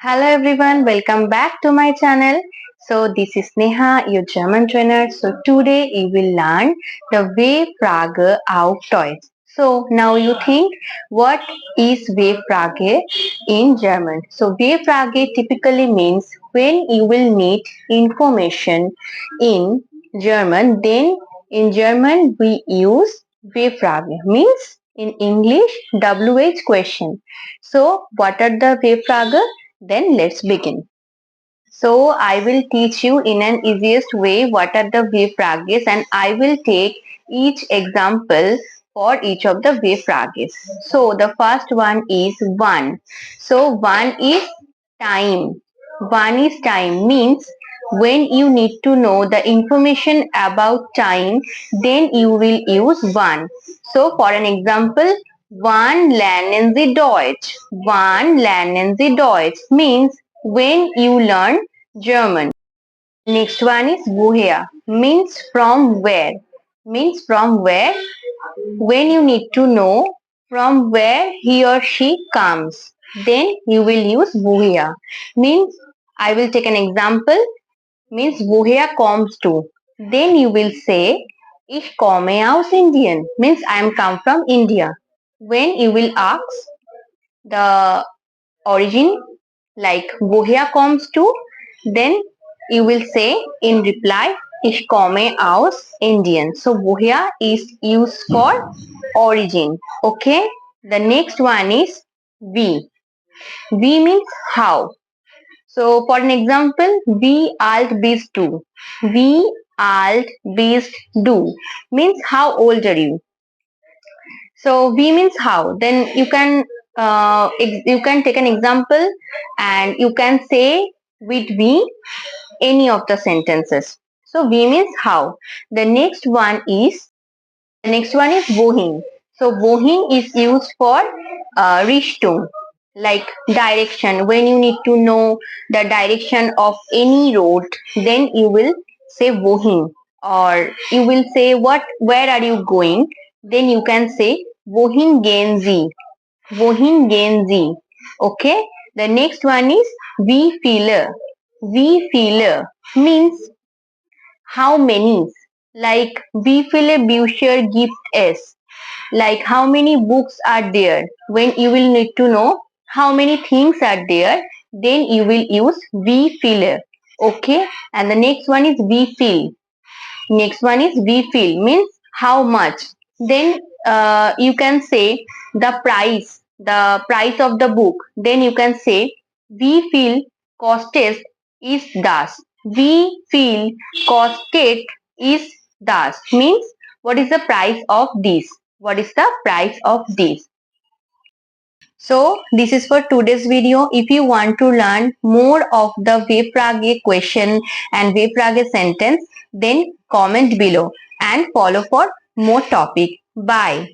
Hello everyone, welcome back to my channel. So this is Neha, your German trainer. So today you will learn the W-Frage auf Deutsch. So now you think what is W-Frage in German? So W-Frage typically means when you will need information in German, then in German we use W-Frage means in English WH question. So what are the W-Frage? Then let's begin. So I will teach you in an easiest way what are the W-Frages and I will take each example for each of the W-Frages. So the first one is wann. So wann is time. Wann is time means when you need to know the information about time, then you will use wann. So for an example, wann lernen Sie Deutsch? Wann lernen Sie Deutsch means when you learn German. Next one is woher means from where. Means from where when you need to know from where he or she comes. Then you will use woher. Means I will take an example. Means woher kommst du? Then you will say ich komme aus Indien. Means I am come from India. When you will ask the origin like woher kommst du, then you will say in reply ich komme aus Indien. So woher is used for origin. Okay. The next one is wie. Wie means how. So for an example, wie alt bist du? Wie alt bist du means how old are you? So we means how. Then you can take an example and you can say with we any of the sentences. So we means how. The next one is wohin. So wohin is used for Richtung, like direction. When you need to know the direction of any road, then you will say wohin, or you will say where are you going? Then you can say wohin gehen Sie? Wohin gehen Sie? Okay. The next one is wie viele. Wie viele means how many. Like wie viele Bücher gibt es? Like how many books are there. When you will need to know how many things are there, then you will use wie viele. Okay. And the next one is wie viel. Next one is wie viel means how much. Then you can say the price of the book. Then you can say wie viel kostet ist das. Wie viel kostet ist das means what is the price of this? What is the price of this? So this is for today's video. If you want to learn more of the W-Frage question and W-Frage sentence, then comment below and follow for more topic. Bye.